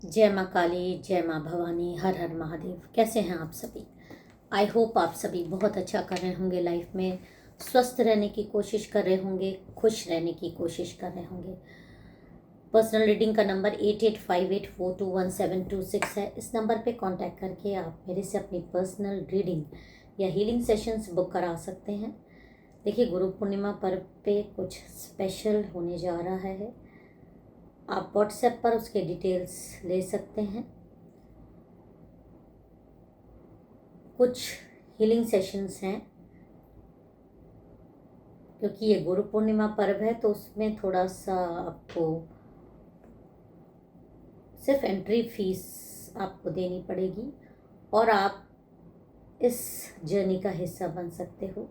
जय माँ काली, जय माँ भवानी, हर हर महादेव। कैसे हैं आप सभी? आई होप आप सभी बहुत अच्छा कर रहे होंगे लाइफ में, स्वस्थ रहने की कोशिश कर रहे होंगे, खुश रहने की कोशिश कर रहे होंगे। पर्सनल रीडिंग का नंबर 8858421726 है। इस नंबर पे कांटेक्ट करके आप मेरे से अपनी पर्सनल रीडिंग या हीलिंग सेशंस बुक करा सकते हैं। देखिए, गुरु पूर्णिमा पर्व पे कुछ स्पेशल होने जा रहा है। आप व्हाट्सएप पर उसके डिटेल्स ले सकते हैं। कुछ हीलिंग सेशंस हैं, क्योंकि ये गुरु पूर्णिमा पर्व है तो उसमें थोड़ा सा आपको सिर्फ एंट्री फीस आपको देनी पड़ेगी और आप इस जर्नी का हिस्सा बन सकते हो।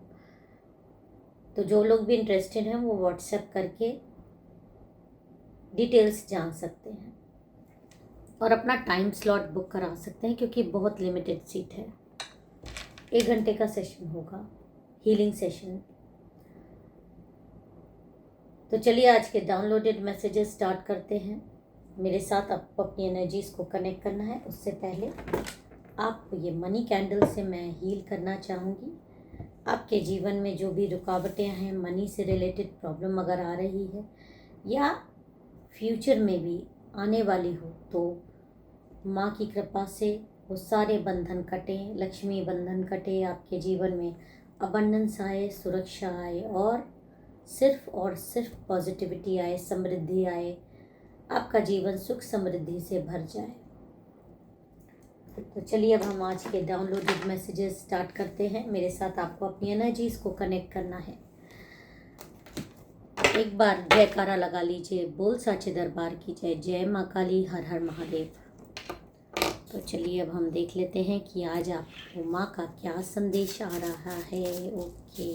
तो जो लोग भी इंटरेस्टेड हैं वो व्हाट्सएप करके डिटेल्स जान सकते हैं और अपना टाइम स्लॉट बुक करा सकते हैं, क्योंकि बहुत लिमिटेड सीट है। 1 घंटे का सेशन होगा, हीलिंग सेशन। तो चलिए आज के डाउनलोडेड मैसेजेस स्टार्ट करते हैं। मेरे साथ आपको अपनी एनर्जीज को कनेक्ट करना है। उससे पहले आपको ये मनी कैंडल से मैं हील करना चाहूँगी। आपके जीवन में जो भी रुकावटें हैं, मनी से रिलेटेड प्रॉब्लम अगर आ रही है या फ्यूचर में भी आने वाली हो, तो माँ की कृपा से वो सारे बंधन कटें, लक्ष्मी बंधन कटे, आपके जीवन में अबंडेंस आए, सुरक्षा आए और सिर्फ पॉजिटिविटी आए, समृद्धि आए, आपका जीवन सुख समृद्धि से भर जाए। तो चलिए अब हम आज के डाउनलोडेड मैसेजेस स्टार्ट करते हैं। मेरे साथ आपको अपनी एनर्जीज को कनेक्ट करना है। एक बार जयकारा लगा लीजिए, बोल साचे दरबार की जय। जय माँ काली, हर हर महादेव। तो चलिए अब हम देख लेते हैं कि आज आपको माँ का क्या संदेश आ रहा है। ओके,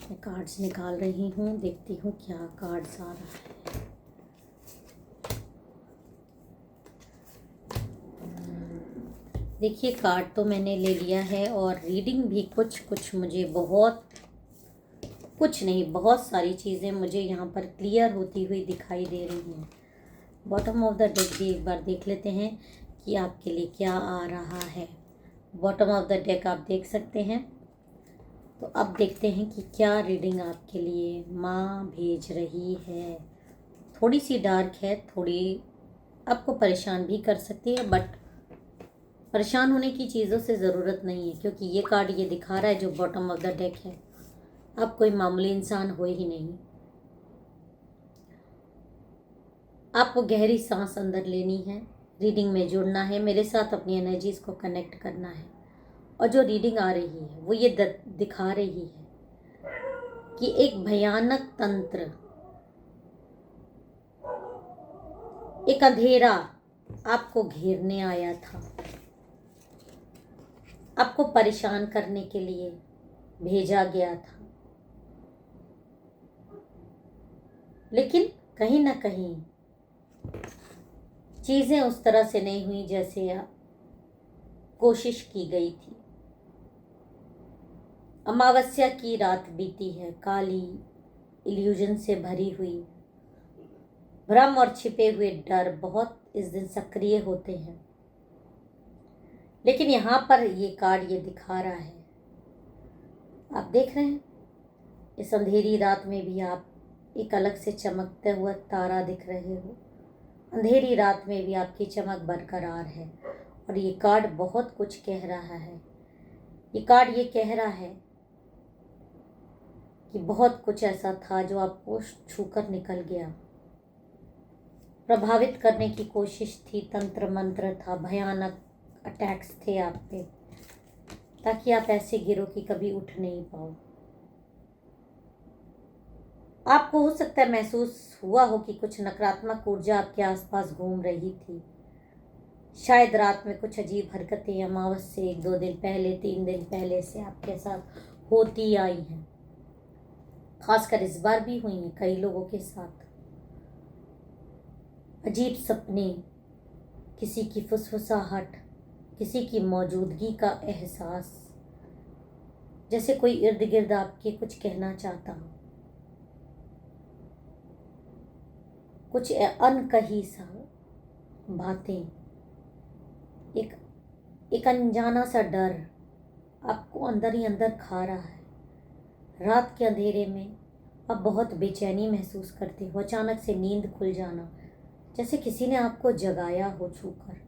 मैं कार्ड्स निकाल रही हूँ, देखती हूँ क्या कार्ड्स आ रहा है। देखिए, कार्ड तो मैंने ले लिया है और रीडिंग भी कुछ मुझे कुछ नहीं, बहुत सारी चीज़ें मुझे यहाँ पर क्लियर होती हुई दिखाई दे रही हैं। बॉटम ऑफ द डेक भी एक बार देख लेते हैं कि आपके लिए क्या आ रहा है। बॉटम ऑफ द डेक आप देख सकते हैं। तो अब देखते हैं कि क्या रीडिंग आपके लिए माँ भेज रही है। थोड़ी सी डार्क है, थोड़ी आपको परेशान भी कर सकती है, बट परेशान होने की चीज़ों से ज़रूरत नहीं है, क्योंकि ये कार्ड ये दिखा रहा है जो बॉटम ऑफ द डेक है, आप कोई मामूली इंसान हो ही नहीं। आपको गहरी सांस अंदर लेनी है, रीडिंग में जुड़ना है, मेरे साथ अपनी एनर्जीज को कनेक्ट करना है। और जो रीडिंग आ रही है वो ये दिखा रही है कि एक भयानक तंत्र, एक अंधेरा आपको घेरने आया था, आपको परेशान करने के लिए भेजा गया था। लेकिन कहीं ना कहीं चीज़ें उस तरह से नहीं हुई जैसे कोशिश की गई थी। अमावस्या की रात बीती है, काली इल्यूजन से भरी हुई। भ्रम और छिपे हुए डर बहुत इस दिन सक्रिय होते हैं। लेकिन यहाँ पर ये कार्ड ये दिखा रहा है, आप देख रहे हैं, इस अंधेरी रात में भी आप एक अलग से चमकते हुआ तारा दिख रहे हो। अंधेरी रात में भी आपकी चमक बरकरार है। और ये कार्ड बहुत कुछ कह रहा है। ये कार्ड ये कह रहा है कि बहुत कुछ ऐसा था जो आपको छूकर निकल गया। प्रभावित करने की कोशिश थी, तंत्र मंत्र था, भयानक अटैक्स थे आप पे, ताकि आप ऐसे गिरो कि कभी उठ नहीं पाओ। आपको हो सकता है महसूस हुआ हो कि कुछ नकारात्मक ऊर्जा आपके आसपास घूम रही थी। शायद रात में कुछ अजीब हरकतें अमावस्या से 1-2 दिन पहले, 3 दिन पहले से आपके साथ होती आई हैं। खासकर इस बार भी हुई हैं कई लोगों के साथ। अजीब सपने, किसी की फुसफुसाहट, किसी की मौजूदगी का एहसास, जैसे कोई इर्द गिर्द आपके कुछ कहना चाहता हो। कुछ अनकही सा बातें, एक अनजाना सा डर आपको अंदर ही अंदर खा रहा है। रात के अंधेरे में आप बहुत बेचैनी महसूस करते हो, अचानक से नींद खुल जाना, जैसे किसी ने आपको जगाया हो छूकर।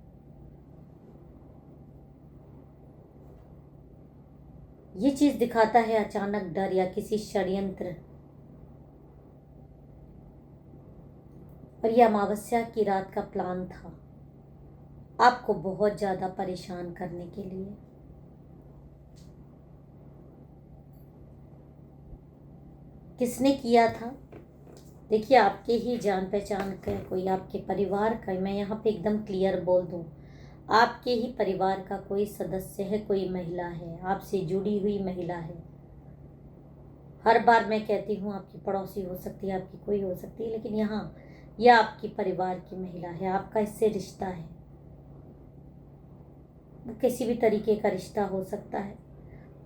ये चीज दिखाता है अचानक डर या किसी षड्यंत्र। और यह अमावस्या की रात का प्लान था, आपको बहुत ज्यादा परेशान करने के लिए। किसने किया था? देखिए, आपके ही जान पहचान का कोई, आपके परिवार का, मैं यहाँ पे एकदम क्लियर बोल दूँ, आपके ही परिवार का कोई सदस्य है, कोई महिला है, आपसे जुड़ी हुई महिला है। हर बार मैं कहती हूँ आपकी पड़ोसी हो सकती है, आपकी कोई हो सकती है, लेकिन यहाँ यह आपकी परिवार की महिला है, आपका इससे रिश्ता है। वो किसी भी तरीके का रिश्ता हो सकता है,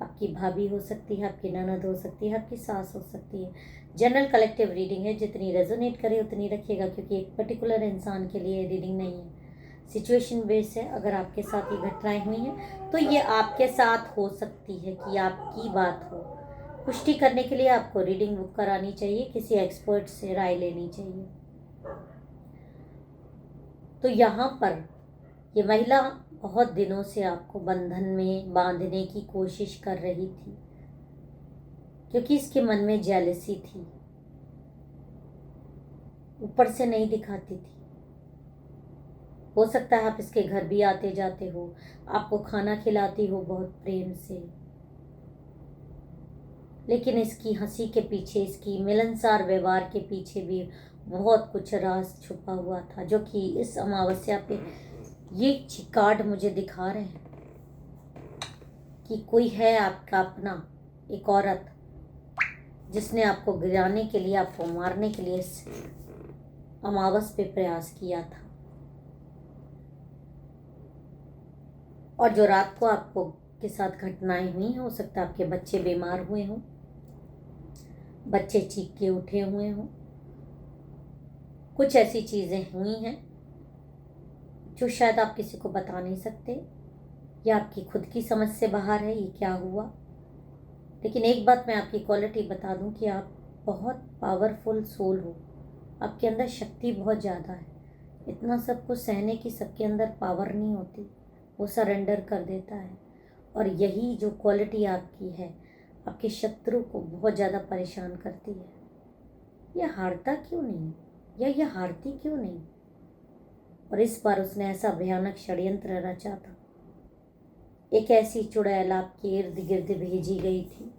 आपकी भाभी हो सकती है, आपकी ननद हो सकती है, आपकी सास हो सकती है। जनरल कलेक्टिव रीडिंग है, जितनी रेजोनेट करे उतनी रखिएगा, क्योंकि एक पर्टिकुलर इंसान के लिए रीडिंग नहीं है, सिचुएशन बेस है। अगर आपके साथ ये घटनाएं हुई हैं तो ये आपके साथ हो सकती है कि आपकी बात हो। पुष्टि करने के लिए आपको रीडिंग बुक करानी चाहिए, किसी एक्सपर्ट से राय लेनी चाहिए। तो यहाँ पर ये महिला बहुत दिनों से आपको बंधन में बांधने की कोशिश कर रही थी, क्योंकि इसके मन में जेलसी थी, ऊपर से नहीं दिखाती थी। हो सकता है आप इसके घर भी आते जाते हो, आपको खाना खिलाती हो बहुत प्रेम से, लेकिन इसकी हंसी के पीछे, इसकी मिलनसार व्यवहार के पीछे भी बहुत कुछ राज छुपा हुआ था, जो कि इस अमावस्या पे ये कार्ड मुझे दिखा रहे हैं कि कोई है आपका अपना, एक औरत, जिसने आपको गिराने के लिए, आपको मारने के लिए इस अमावस पे प्रयास किया था। और जो रात को आपको के साथ घटनाएं हुई, हो सकता है आपके बच्चे बीमार हुए हों, बच्चे चीख के उठे हुए हों, कुछ ऐसी चीजें हुई हैं जो शायद आप किसी को बता नहीं सकते, या आपकी खुद की समझ से बाहर है ये क्या हुआ। लेकिन एक बात मैं आपकी क्वालिटी बता दूं कि आप बहुत पावरफुल सोल हो, आपके अंदर शक्ति बहुत ज़्यादा है। इतना सब कुछ सहने की सबके अंदर पावर नहीं होती, वो सरेंडर कर देता है। और यही जो क्वालिटी आपकी है, आपके शत्रु को बहुत ज़्यादा परेशान करती है। यह हारता क्यों नहीं, या यह हारती क्यों नहीं? और इस बार उसने ऐसा भयानक षड्यंत्र रचा था, एक ऐसी चुड़ैल आपके इर्द गिर्द भेजी गई थी,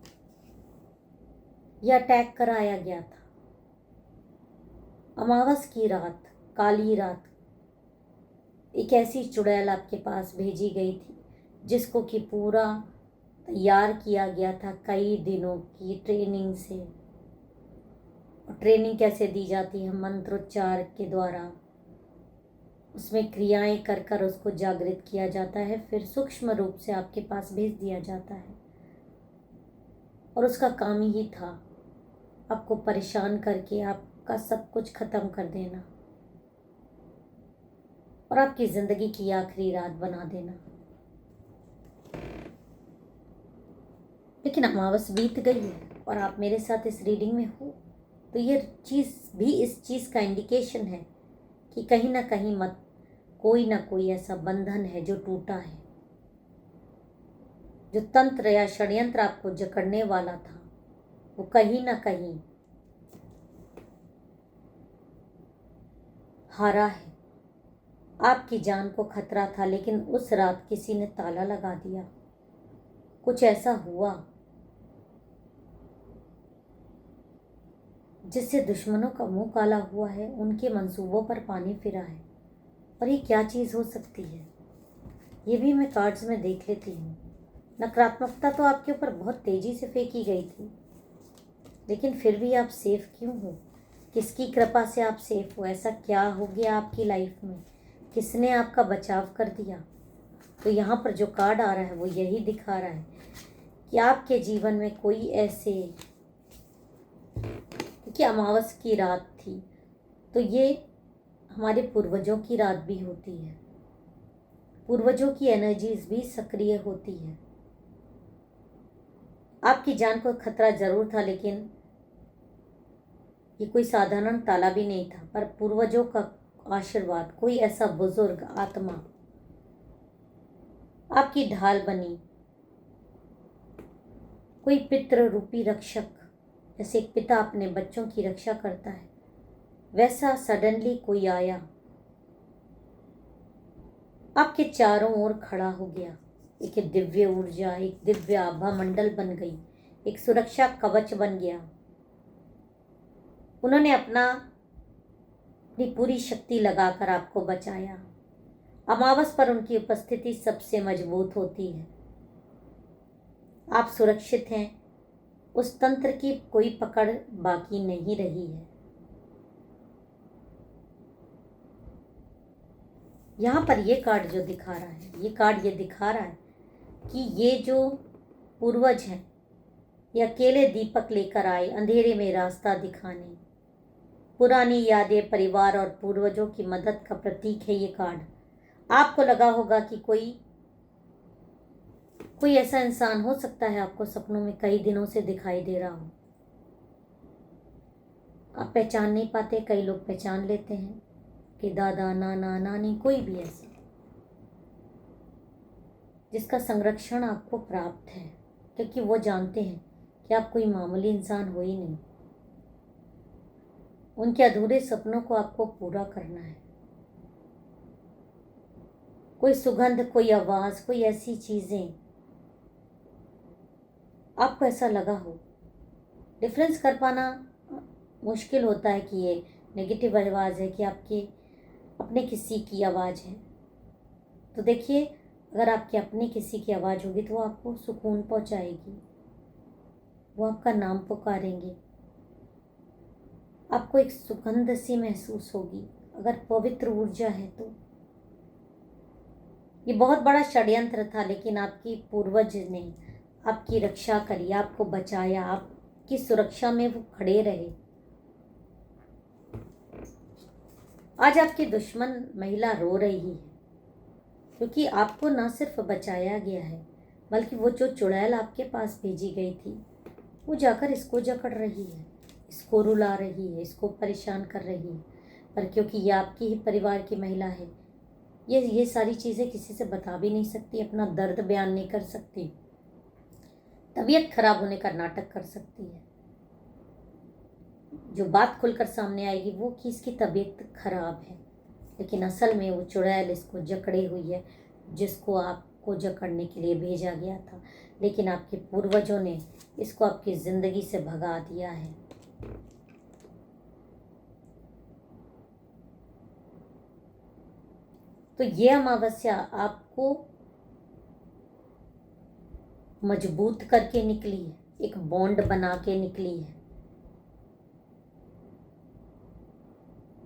यह अटैक कराया गया था। अमावस की रात, काली रात, एक ऐसी चुड़ैल आपके पास भेजी गई थी, जिसको कि पूरा तैयार किया गया था कई दिनों की ट्रेनिंग से। और ट्रेनिंग कैसे दी जाती है? मंत्रोच्चार के द्वारा, उसमें क्रियाएं कर कर उसको जागृत किया जाता है, फिर सूक्ष्म रूप से आपके पास भेज दिया जाता है। और उसका काम ही था आपको परेशान करके आपका सब कुछ खत्म कर देना और आपकी जिंदगी की आखिरी रात बना देना। लेकिन अमावस बीत गई है और आप मेरे साथ इस रीडिंग में हो, तो ये चीज़ भी इस चीज़ का इंडिकेशन है कि कहीं ना कहीं मत कोई ना कोई ऐसा बंधन है जो टूटा है, जो तंत्र या षड्यंत्र आपको जकड़ने वाला था, वो कहीं ना कहीं हारा है। आपकी जान को खतरा था, लेकिन उस रात किसी ने ताला लगा दिया। कुछ ऐसा हुआ जिससे दुश्मनों का मुंह काला हुआ है, उनके मंसूबों पर पानी फिरा है। और ये क्या चीज़ हो सकती है, ये भी मैं कार्ड्स में देख लेती हूँ। नकारात्मकता तो आपके ऊपर बहुत तेजी से फेंकी गई थी, लेकिन फिर भी आप सेफ क्यों हो? किसकी कृपा से आप सेफ हो? ऐसा क्या हो गया आपकी लाइफ में, किसने आपका बचाव कर दिया? तो यहाँ पर जो कार्ड आ रहा है वो यही दिखा रहा है कि आपके जीवन में कोई ऐसे, कि अमावस की रात थी, तो ये हमारे पूर्वजों की रात भी होती है, पूर्वजों की एनर्जीज भी सक्रिय होती है। आपकी जान को खतरा जरूर था, लेकिन ये कोई साधारण ताला भी नहीं था, पर पूर्वजों का आशीर्वाद, कोई ऐसा बुजुर्ग आत्मा आपकी ढाल बनी, कोई पितृ रूपी रक्षक। जैसे एक पिता अपने बच्चों की रक्षा करता है, वैसा सडनली कोई आया, आपके चारों ओर खड़ा हो गया। एक दिव्य ऊर्जा, एक दिव्य आभा मंडल बन गई, एक सुरक्षा कवच बन गया। उन्होंने अपनी पूरी शक्ति लगाकर आपको बचाया। अमावस पर उनकी उपस्थिति सबसे मजबूत होती है। आप सुरक्षित हैं, उस तंत्र की कोई पकड़ बाकी नहीं रही है। यहाँ पर ये कार्ड जो दिखा रहा है, ये कार्ड ये दिखा रहा है कि ये जो पूर्वज हैं, ये अकेले दीपक लेकर आए अंधेरे में रास्ता दिखाने। पुरानी यादें, परिवार और पूर्वजों की मदद का प्रतीक है ये कार्ड। आपको लगा होगा कि कोई ऐसा इंसान हो सकता है आपको सपनों में कई दिनों से दिखाई दे रहा हो। आप पहचान नहीं पाते, कई लोग पहचान लेते हैं कि दादा, नाना, नानी, कोई भी ऐसा जिसका संरक्षण आपको प्राप्त है, क्योंकि वो जानते हैं कि आप कोई मामूली इंसान हो ही नहीं। उनके अधूरे सपनों को आपको पूरा करना है। कोई सुगंध, कोई आवाज, कोई ऐसी चीजें आपको ऐसा लगा हो। डिफरेंस कर पाना मुश्किल होता है कि ये नेगेटिव आवाज़ है कि आपके अपने किसी की आवाज़ है। तो देखिए, अगर आपके अपने किसी की आवाज़ होगी तो वो आपको सुकून पहुंचाएगी, वो आपका नाम पुकारेंगे, आपको एक सुगंध सी महसूस होगी। अगर पवित्र ऊर्जा है तो ये बहुत बड़ा षड्यंत्र था, लेकिन आपकी पूर्वज ने आपकी रक्षा करी, आपको बचाया, आपकी सुरक्षा में वो खड़े रहे। आज आपकी दुश्मन महिला रो रही है, क्योंकि आपको न सिर्फ बचाया गया है, बल्कि वो जो चुड़ैल आपके पास भेजी गई थी, वो जाकर इसको जकड़ रही है, इसको रुला रही है, इसको परेशान कर रही है। पर क्योंकि ये आपकी ही परिवार की महिला है, ये सारी चीज़ें किसी से बता भी नहीं सकती, अपना दर्द बयान नहीं कर सकती, तबीयत खराब होने का नाटक कर सकती है। जो बात खुलकर सामने आएगी वो कि इसकी तबीयत खराब है, लेकिन असल में वो चुड़ैल इसको जकड़े हुई है, जिसको आपको जकड़ने के लिए भेजा गया था। लेकिन आपके पूर्वजों ने इसको आपकी ज़िंदगी से भगा दिया है। तो ये अमावस्या आपको मजबूत करके निकली है, एक बॉन्ड बना के निकली है।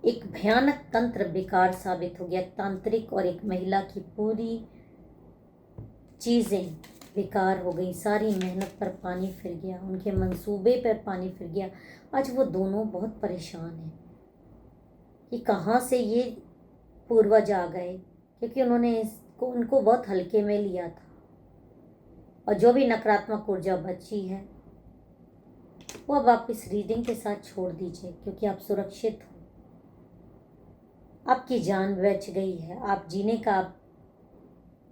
एक भयानक तंत्र बेकार साबित हो गया, तांत्रिक और एक महिला की पूरी चीज़ें बेकार हो गई, सारी मेहनत पर पानी फिर गया, उनके मंसूबे पर पानी फिर गया। आज वो दोनों बहुत परेशान हैं कि कहाँ से ये पूर्वज आ गए, क्योंकि उनको बहुत हल्के में लिया था। और जो भी नकारात्मक ऊर्जा बची है वो अब आप इस रीडिंग के साथ छोड़ दीजिए, क्योंकि आप सुरक्षित हो, आपकी जान बच गई है, आप जीने का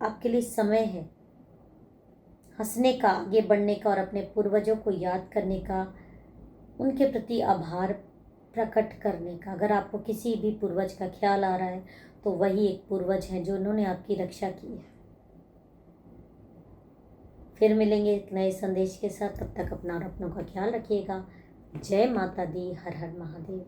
आपके लिए समय है, हंसने का, आगे बढ़ने का और अपने पूर्वजों को याद करने का, उनके प्रति आभार प्रकट करने का। अगर आपको किसी भी पूर्वज का ख्याल आ रहा है तो वही एक पूर्वज हैं जो उन्होंने आपकी रक्षा की है। फिर मिलेंगे एक नए संदेश के साथ, तब तक अपना और अपनों का ख्याल रखिएगा। जय माता दी, हर हर महादेव।